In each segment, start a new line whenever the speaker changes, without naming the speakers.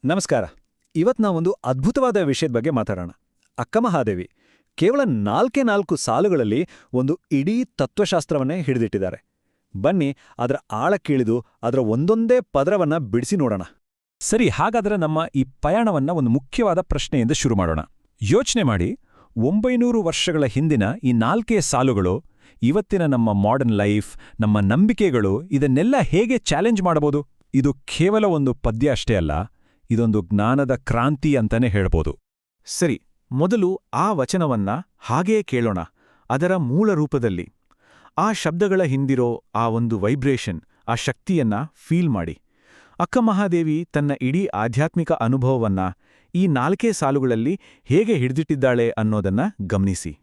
ನಮಸ್ಕಾರ. ಇವತ್ತು ನಾವೊಂದು ಅದ್ಭುತವಾದ ವಿಷಯದ ಬಗ್ಗೆ ಮಾತಾಡೋಣ. ಅಕ್ಕಮಹಾದೇವಿ ಕೇವಲ 4 ಸಾಲುಗಳಲ್ಲಿ ಒಂದು ಇಡೀ ತತ್ವಶಾಸ್ತ್ರವನ್ನೇ ಹಿಡಿದಿಟ್ಟಿದ್ದಾರೆ. ಬನ್ನಿ ಅದರ ಆಳಕ್ಕಿಳಿದು ಅದರ ಒಂದೊಂದೇ ಪದರವನ್ನ ಬಿಡಿಸಿ ನೋಡೋಣ.
ಸರಿ, ಹಾಗಾದರೆ ನಮ್ಮ ಈ ಪಯಣವನ್ನ ಒಂದು ಮುಖ್ಯವಾದ ಪ್ರಶ್ನೆಯಿಂದ ಶುರು ಮಾಡೋಣ. ಯೋಚನೆ ಮಾಡಿ, 900 ವರ್ಷಗಳ ಹಿಂದಿನ ಈ 4 ಸಾಲುಗಳು ಇವತ್ತಿನ ನಮ್ಮ ಮಾಡರ್ನ್ ಲೈಫ್, ನಮ್ಮ ನಂಬಿಕೆಗಳು ಇದನ್ನೆಲ್ಲ ಹೇಗೆ ಚಾಲೆಂಜ್ ಮಾಡಬಹುದು? ಇದು ಕೇವಲ ಒಂದು ಪದ್ಯ ಅಷ್ಟೇ ಅಲ್ಲ, ಇದೊಂದು ಜ್ಞಾನದ ಕ್ರಾಂತಿ ಅಂತಾನೆ ಹೇಳ್ಬೋದು.
ಸರಿ, ಮೊದಲು ಆ ವಚನವನ್ನ ಹಾಗೇ ಕೇಳೋಣ, ಅದರ ಮೂಲ ರೂಪದಲ್ಲಿ. ಆ ಶಬ್ದಗಳ ಹಿಂದಿರೋ ಆ ಒಂದು ವೈಬ್ರೇಷನ್, ಆ ಶಕ್ತಿಯನ್ನ ಫೀಲ್ ಮಾಡಿ. ಅಕ್ಕಮಹಾದೇವಿ ತನ್ನ ಇಡೀ ಆಧ್ಯಾತ್ಮಿಕ ಅನುಭವವನ್ನ ಈ 4 ಸಾಲುಗಳಲ್ಲಿ ಹೇಗೆ ಹಿಡಿದಿಟ್ಟಿದ್ದಾಳೆ ಅನ್ನೋದನ್ನ ಗಮನಿಸಿ.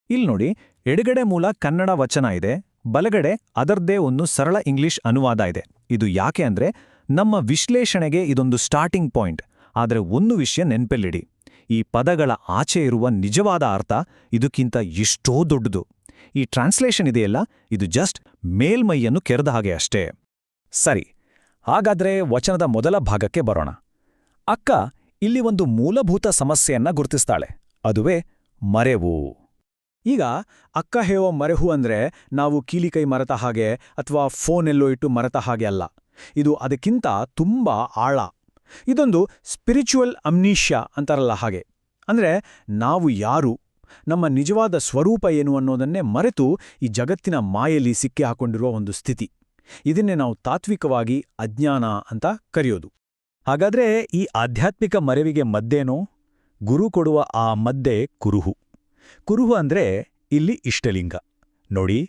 ನೋಡಿ, ಎಡಗಡೆ ಮೂಲ ಕನ್ನಡ ವಚನ ಇದೆ, ಬಲಗಡೆ ಅದರದ್ದೇ ಒಂದು ಸರಳ ಇಂಗ್ಲಿಷ್ ಅನುವಾದ ಇದೆ. ಇದು ಯಾಕೆ ಅಂದ್ರೆ ನಮ್ಮ ವಿಶ್ಲೇಷಣೆಗೆ ಇದೊಂದು ಸ್ಟಾರ್ಟಿಂಗ್ ಪಾಯಿಂಟ್. ಆದರೆ ಒಂದು ವಿಷಯ ನೆನ್ಪಲ್ಲಿಡಿ, ಈ ಪದಗಳ ಆಚೆ ಇರುವ ನಿಜವಾದ ಅರ್ಥ ಇದಕ್ಕಿಂತ ಎಷ್ಟೋ ದೊಡ್ಡದು. ಈ ಟ್ರಾನ್ಸ್ಲೇಷನ್ ಇದೆಯಲ್ಲ, ಇದು ಜಸ್ಟ್ ಮೇಲ್ಮೈಯನ್ನು ಕೆರೆದ ಹಾಗೆ ಅಷ್ಟೇ. ಸರಿ, ಹಾಗಾದ್ರೆ ವಚನದ ಮೊದಲ ಭಾಗಕ್ಕೆ ಬರೋಣ. ಅಕ್ಕ ಇಲ್ಲಿ ಒಂದು ಮೂಲಭೂತ ಸಮಸ್ಯೆಯನ್ನ ಗುರುತಿಸ್ತಾಳೆ, ಅದುವೇ ಮರೆವು.
ಈಗ ಅಕ್ಕ ಹೇಳೋ ಮರೆಹು ಅಂದ್ರೆ ನಾವು ಕೀಲಿಕೈ ಮರೆತ ಹಾಗೆ ಅಥವಾ ಫೋನ್ ಎಲ್ಲೋ ಇಟ್ಟು ಮರೆತ ಹಾಗೆ ಅಲ್ಲ. ಇದು ಅದಕ್ಕಿಂತ ತುಂಬಾ ಆಳ. ಇದೊಂದು ಸ್ಪಿರಿಚುವಲ್ ಅಮ್ನೀಷ್ಯಾ ಅಂತಾರಲ್ಲ ಹಾಗೆ. ಅಂದ್ರೆ ನಾವು ಯಾರು, ನಮ್ಮ ನಿಜವಾದ ಸ್ವರೂಪ ಏನು ಅನ್ನೋದನ್ನೇ ಮರೆತು ಈ ಜಗತ್ತಿನ ಮಾಯೆಯಲ್ಲಿ ಸಿಕ್ಕಿ ಹಾಕೊಂಡಿರುವ ಒಂದು ಸ್ಥಿತಿ. ಇದನ್ನೇ ನಾವು ತಾತ್ವಿಕವಾಗಿ ಅಜ್ಞಾನ ಅಂತ ಕರೆಯೋದು.
ಹಾಗಾದ್ರೆ ಈ ಆಧ್ಯಾತ್ಮಿಕ ಮರೆವಿಗೆ ಮದ್ದೇನೋ? ಗುರು ಕೊಡುವ ಆ ಮದ್ದೆ ಕುರುಹು. ಕುರುಹು ಅಂದ್ರೆ ಇಲ್ಲಿ ಇಷ್ಟಲಿಂಗ. ನೋಡಿ,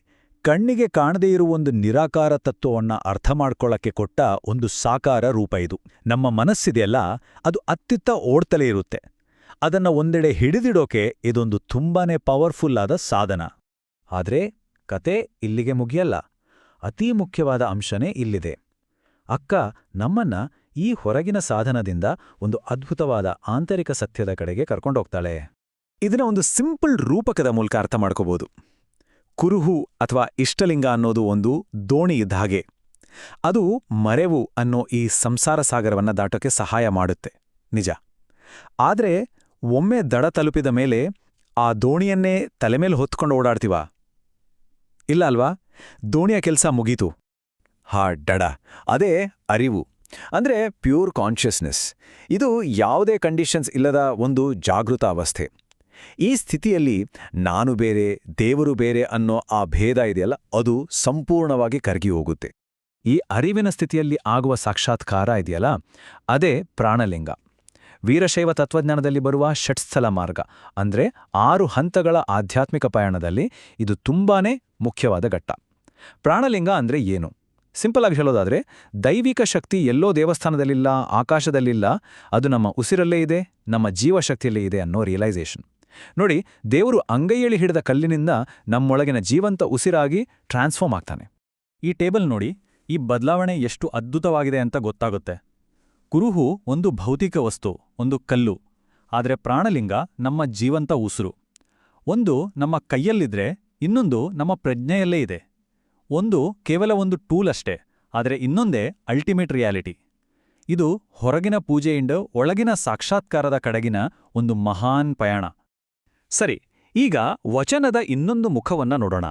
ಕಣ್ಣಿಗೆ ಕಾಣದೇ ಇರುವ ಒಂದು ನಿರಾಕಾರ ತತ್ವವನ್ನ ಅರ್ಥ ಮಾಡ್ಕೊಳ್ಳಕ್ಕೆ ಕೊಟ್ಟ ಒಂದು ಸಾಕಾರ ರೂಪ ಇದು. ನಮ್ಮ ಮನಸ್ಸಿದೆಯಲ್ಲ, ಅದು ಅತ್ತಿತ್ತ ಓಡ್ತಲೇ ಇರುತ್ತೆ. ಅದನ್ನ ಒಂದೆಡೆ ಹಿಡಿದಿಡೋಕೆ ಇದೊಂದು ತುಂಬಾನೇ ಪವರ್ಫುಲ್ ಆದ ಸಾಧನ. ಆದ್ರೆ ಕತೆ ಇಲ್ಲಿಗೆ ಮುಗಿಯಲ್ಲ. ಅತೀ ಮುಖ್ಯವಾದ ಅಂಶನೇ ಇಲ್ಲಿದೆ. ಅಕ್ಕ ನಮ್ಮನ್ನ ಈ ಹೊರಗಿನ ಸಾಧನದಿಂದ ಒಂದು ಅದ್ಭುತವಾದ ಆಂತರಿಕ ಸತ್ಯದ ಕಡೆಗೆ ಕರ್ಕೊಂಡೋಗ್ತಾಳೆ.
ಇದನ್ನ ಒಂದು ಸಿಂಪಲ್ ರೂಪಕದ ಮೂಲಕ ಅರ್ಥ ಮಾಡ್ಕೋಬಹುದು. ಕುರುಹು ಅಥವಾ ಇಷ್ಟಲಿಂಗ ಅನ್ನೋದು ಒಂದು ದೋಣಿ ಇದ್ದ ಹಾಗೆ. ಅದು ಮರೆವು ಅನ್ನೋ ಈ ಸಂಸಾರ ಸಾಗರವನ್ನ ದಾಟೋಕೆ ಸಹಾಯ ಮಾಡುತ್ತೆ, ನಿಜ. ಆದ್ರೆ ಒಮ್ಮೆ ದಡ ತಲುಪಿದ ಮೇಲೆ ಆ ದೋಣಿಯನ್ನೇ ತಲೆಮೇಲೆ ಹೊತ್ಕೊಂಡು ಓಡಾಡ್ತೀವ? ಇಲ್ಲ ಅಲ್ವಾ? ದೋಣಿಯ ಕೆಲಸ ಮುಗೀತು. ಡಡ ಅದೇ ಅರಿವು, ಅಂದ್ರೆ ಪ್ಯೂರ್ ಕಾನ್ಷಿಯಸ್ನೆಸ್. ಇದು ಯಾವುದೇ ಕಂಡೀಷನ್ಸ್ ಇಲ್ಲದ ಒಂದು ಜಾಗೃತ ಅವಸ್ಥೆ. ಈ ಸ್ಥಿತಿಯಲ್ಲಿ ನಾನು ಬೇರೆ, ದೇವರು ಬೇರೆ ಅನ್ನೋ ಆ ಭೇದ ಇದೆಯಲ್ಲ, ಅದು ಸಂಪೂರ್ಣವಾಗಿ ಕರಗಿ ಹೋಗುತ್ತೆ. ಈ ಅರಿವಿನ ಸ್ಥಿತಿಯಲ್ಲಿ ಆಗುವ ಸಾಕ್ಷಾತ್ಕಾರ ಇದೆಯಲ್ಲ, ಅದೇ ಪ್ರಾಣಲಿಂಗ. ವೀರಶೈವ ತತ್ವಜ್ಞಾನದಲ್ಲಿ ಬರುವ ಷಟ್ಸ್ಥಲ ಮಾರ್ಗ ಅಂದ್ರೆ 6 ಹಂತಗಳ ಆಧ್ಯಾತ್ಮಿಕ ಪಯಣದಲ್ಲಿ ಇದು ತುಂಬಾನೇ ಮುಖ್ಯವಾದ ಘಟ್ಟ. ಪ್ರಾಣಲಿಂಗ ಅಂದ್ರೆ ಏನು? ಸಿಂಪಲ್ ಆಗಿ ಹೇಳೋದಾದ್ರೆ, ದೈವಿಕ ಶಕ್ತಿ ಎಲ್ಲೋ ದೇವಸ್ಥಾನದಲ್ಲಿಲ್ಲ, ಆಕಾಶದಲ್ಲಿಲ್ಲ, ಅದು ನಮ್ಮ ಉಸಿರಲ್ಲೇ ಇದೆ, ನಮ್ಮ ಜೀವಶಕ್ತಿಯಲ್ಲೇ ಇದೆ ಅನ್ನೋ ರಿಯಲೈಸೇಷನ್. ನೋಡಿ, ದೇವರು ಅಂಗೈಯಲ್ಲಿ ಹಿಡಿದ ಕಲ್ಲಿನಿಂದ ನಮ್ಮೊಳಗಿನ ಜೀವಂತ ಉಸಿರಾಗಿ ಟ್ರಾನ್ಸ್ಫಾರ್ಮ್ ಆಗ್ತಾನೆ.
ಈ ಟೇಬಲ್ ನೋಡಿ, ಈ ಬದಲಾವಣೆ ಎಷ್ಟು ಅದ್ಭುತವಾಗಿದೆ ಅಂತ ಗೊತ್ತಾಗುತ್ತೆ. ಕುರುಹು ಒಂದು ಭೌತಿಕ ವಸ್ತು, ಒಂದು ಕಲ್ಲು. ಆದರೆ ಪ್ರಾಣಲಿಂಗ ನಮ್ಮ ಜೀವಂತ ಉಸಿರು. ಒಂದು ನಮ್ಮ ಕೈಯಲ್ಲಿದ್ರೆ ಇನ್ನೊಂದು ನಮ್ಮ ಪ್ರಜ್ಞೆಯಲ್ಲೇ ಇದೆ. ಒಂದು ಕೇವಲ ಒಂದು ಟೂಲ್ ಅಷ್ಟೇ, ಆದರೆ ಇನ್ನೊಂದೇ ಅಲ್ಟಿಮೇಟ್ ರಿಯಾಲಿಟಿ. ಇದು ಹೊರಗಿನ ಪೂಜೆಯಿಂದ ಒಳಗಿನ ಸಾಕ್ಷಾತ್ಕಾರದ ಕಡೆಗಿನ ಒಂದು ಮಹಾನ್ ಪಯಣ. ಸರಿ, ಈಗ ವಚನದ ಇನ್ನೊಂದು ಮುಖವನ್ನ ನೋಡೋಣ,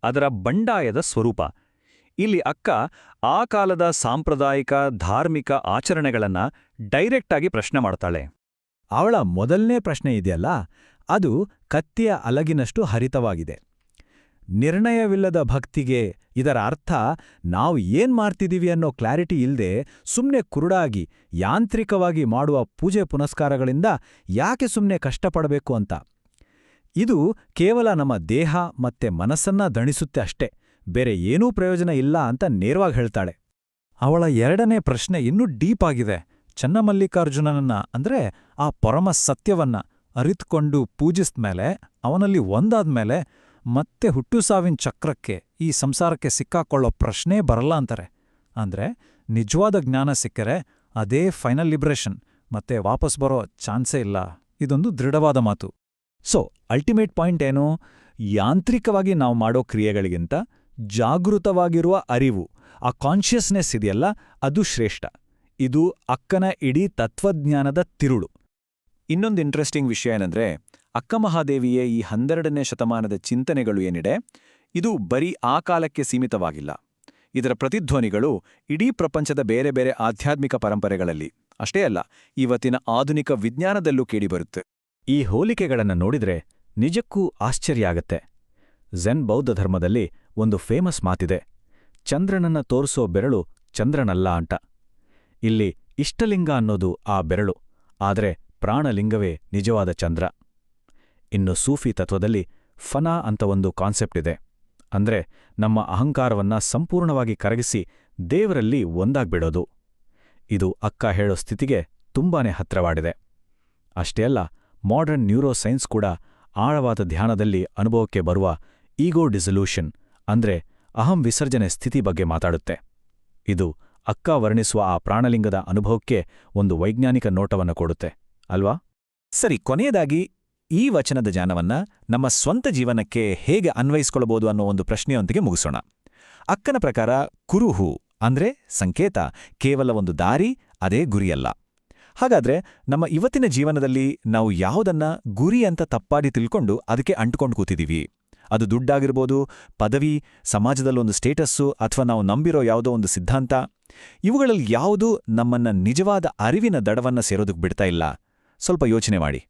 ಅದರ ಬಂಡಾಯದ ಸ್ವರೂಪ. ಇಲ್ಲಿ ಅಕ್ಕ ಆ ಕಾಲದ ಸಾಂಪ್ರದಾಯಿಕ ಧಾರ್ಮಿಕ ಆಚರಣೆಗಳನ್ನ ಡೈರೆಕ್ಟಾಗಿ ಪ್ರಶ್ನೆ ಮಾಡ್ತಾಳೆ.
ಅವಳ ಮೊದಲನೇ ಪ್ರಶ್ನೆ ಇದೆಯಲ್ಲ, ಅದು ಕತ್ತಿಯ ಅಲಗಿನಷ್ಟು ಹರಿತವಾಗಿದೆ. ನಿರ್ಣಯವಿಲ್ಲದ ಭಕ್ತಿಗೆ ಇದರ ಅರ್ಥ ನಾವು ಏನ್ ಮಾಡ್ತಿದೀವಿ ಅನ್ನೋ ಕ್ಲಾರಿಟಿ ಇಲ್ದೆ ಸುಮ್ನೆ ಕುರುಡಾಗಿ ಯಾಂತ್ರಿಕವಾಗಿ ಮಾಡುವ ಪೂಜೆ ಪುನಸ್ಕಾರಗಳಿಂದ ಯಾಕೆ ಸುಮ್ನೆ ಕಷ್ಟಪಡಬೇಕು ಅಂತ. ಇದು ಕೇವಲ ನಮ್ಮ ದೇಹ ಮತ್ತೆ ಮನಸ್ಸನ್ನ ದಣಿಸುತ್ತೆ ಅಷ್ಟೇ, ಬೇರೆ ಏನೂ ಪ್ರಯೋಜನ ಇಲ್ಲ ಅಂತ ನೇರವಾಗಿ ಹೇಳ್ತಾಳೆ.
ಅವಳ ಎರಡನೇ ಪ್ರಶ್ನೆ ಇನ್ನೂ ಡೀಪ್ ಆಗಿದೆ. ಚನ್ನಮಲ್ಲಿಕಾರ್ಜುನನನ್ನ ಅಂದ್ರೆ ಆ ಪರಮ ಸತ್ಯವನ್ನ ಅರಿತುಕೊಂಡು ಪೂಜಿಸ್ದ್ಮೇಲೆ, ಅವನಲ್ಲಿ ಒಂದಾದ್ಮೇಲೆ ಮತ್ತೆ ಹುಟ್ಟು ಸಾವಿನ ಚಕ್ರಕ್ಕೆ, ಈ ಸಂಸಾರಕ್ಕೆ ಸಿಕ್ಕಾಕೊಳ್ಳೋ ಪ್ರಶ್ನೆ ಬರಲ್ಲ ಅಂತಾರೆ. ಅಂದ್ರೆ ನಿಜವಾದ ಜ್ಞಾನ ಸಿಕ್ಕರೆ ಅದೇ ಫೈನಲ್ ಲಿಬ್ರೇಷನ್, ಮತ್ತೆ ವಾಪಸ್ ಬರೋ ಚಾನ್ಸೇ ಇಲ್ಲ. ಇದೊಂದು ದೃಢವಾದ ಮಾತು. ಸೊ ಅಲ್ಟಿಮೇಟ್ ಪಾಯಿಂಟ್ ಏನು? ಯಾಂತ್ರಿಕವಾಗಿ ನಾವು ಮಾಡೋ ಕ್ರಿಯೆಗಳಿಗಿಂತ ಜಾಗೃತವಾಗಿರುವ ಅರಿವು, ಆ ಕಾನ್ಷಿಯಸ್ನೆಸ್ ಇದೆಯಲ್ಲ, ಅದು ಶ್ರೇಷ್ಠ.
ಇದು ಅಕ್ಕನ ಇಡೀ ತತ್ವಜ್ಞಾನದ ತಿರುಳು. ಇನ್ನೊಂದು ಇಂಟ್ರೆಸ್ಟಿಂಗ್ ವಿಷಯ ಏನಂದ್ರೆ, ಅಕ್ಕಮಹಾದೇವಿಯ ಈ 12ನೇ ಶತಮಾನದ ಚಿಂತನೆಗಳು ಏನಿದೆ, ಇದು ಬರೀ ಆ ಕಾಲಕ್ಕೆ ಸೀಮಿತವಾಗಿಲ್ಲ. ಇದರ ಪ್ರತಿಧ್ವನಿಗಳು ಇಡೀ ಪ್ರಪಂಚದ ಬೇರೆ ಬೇರೆ ಆಧ್ಯಾತ್ಮಿಕ ಪರಂಪರೆಗಳಲ್ಲಿ ಅಷ್ಟೇ ಅಲ್ಲ, ಇವತ್ತಿನ ಆಧುನಿಕ ವಿಜ್ಞಾನದಲ್ಲೂ ಕೇಳಿಬರುತ್ತೆ.
ಈ ಹೋಲಿಕೆಗಳನ್ನು ನೋಡಿದ್ರೆ ನಿಜಕ್ಕೂ ಆಶ್ಚರ್ಯ ಆಗತ್ತೆ. ಝೆನ್ ಬೌದ್ಧ ಧರ್ಮದಲ್ಲಿ ಒಂದು ಫೇಮಸ್ ಮಾತಿದೆ, ಚಂದ್ರನನ್ನ ತೋರಿಸೋ ಬೆರಳು ಚಂದ್ರನಲ್ಲ ಅಂತ. ಇಲ್ಲಿ ಇಷ್ಟಲಿಂಗ ಅನ್ನೋದು ಆ ಬೆರಳು, ಆದರೆ ಪ್ರಾಣಲಿಂಗವೇ ನಿಜವಾದ ಚಂದ್ರ. ಇನ್ನು ಸೂಫಿ ತತ್ವದಲ್ಲಿ ಫನಾ ಅಂತ ಒಂದು ಕಾನ್ಸೆಪ್ಟ್ ಇದೆ. ಅಂದ್ರೆ ನಮ್ಮ ಅಹಂಕಾರವನ್ನ ಸಂಪೂರ್ಣವಾಗಿ ಕರಗಿಸಿ ದೇವರಲ್ಲಿ ಒಂದಾಗ್ಬಿಡೋದು. ಇದು ಅಕ್ಕ ಹೇಳೋ ಸ್ಥಿತಿಗೆ ತುಂಬಾನೇ ಹತ್ರವಾಡಿದೆ. ಅಷ್ಟೇ ಅಲ್ಲ, ಮಾಡರ್ನ್ ನ್ಯೂರೋಸೈನ್ಸ್ ಕೂಡ ಆಳವಾದ ಧ್ಯಾನದಲ್ಲಿ ಅನುಭವಕ್ಕೆ ಬರುವ ಈಗೋ ಡಿಸಲ್ಯೂಷನ್ ಅಂದ್ರೆ ಅಹಂ ವಿಸರ್ಜನೆ ಸ್ಥಿತಿ ಬಗ್ಗೆ ಮಾತಾಡುತ್ತೆ. ಇದು ಅಕ್ಕ ವರ್ಣಿಸುವ ಆ ಪ್ರಾಣಲಿಂಗದ ಅನುಭವಕ್ಕೆ ಒಂದು ವೈಜ್ಞಾನಿಕ ನೋಟವನ್ನು ಕೊಡುತ್ತೆ ಅಲ್ವಾ?
ಸರಿ, ಕೊನೆಯದಾಗಿ ಈ ವಚನದ ಜ್ಞಾನವನ್ನ ನಮ್ಮ ಸ್ವಂತ ಜೀವನಕ್ಕೆ ಹೇಗೆ ಅನ್ವಯಿಸ್ಕೊಳ್ಬೋದು ಅನ್ನೋ ಒಂದು ಪ್ರಶ್ನೆಯೊಂದಿಗೆ ಮುಗಿಸೋಣ. ಅಕ್ಕನ ಪ್ರಕಾರ ಕುರುಹು ಅಂದ್ರೆ ಸಂಕೇತ ಕೇವಲ ಒಂದು ದಾರಿ, ಅದೇ ಗುರಿಯಲ್ಲ. ಹಾಗಾದ್ರೆ ನಮ್ಮ ಇವತ್ತಿನ ಜೀವನದಲ್ಲಿ ನಾವು ಯಾವುದನ್ನ ಗುರಿ ಅಂತ ತಪ್ಪಾಡಿ ತಿಳ್ಕೊಂಡು ಅದಕ್ಕೆ ಅಂಟುಕೊಂಡು ಕೂತಿದೀವಿ? ಅದು ದುಡ್ಡಾಗಿರ್ಬೋದು, ಪದವಿ, ಸಮಾಜದಲ್ಲೊಂದು ಸ್ಟೇಟಸ್ಸು, ಅಥವಾ ನಾವು ನಂಬಿರೋ ಯಾವುದೋ ಒಂದು ಸಿದ್ಧಾಂತ. ಇವುಗಳಲ್ಲಿ ಯಾವುದೂ ನಮ್ಮನ್ನ ನಿಜವಾದ ಅರಿವಿನ ದಡವನ್ನ ಸೇರೋದಕ್ಕೆ ಬಿಡ್ತಾ ಇಲ್ಲ. ಸ್ವಲ್ಪ ಯೋಚನೆ ಮಾಡಿ.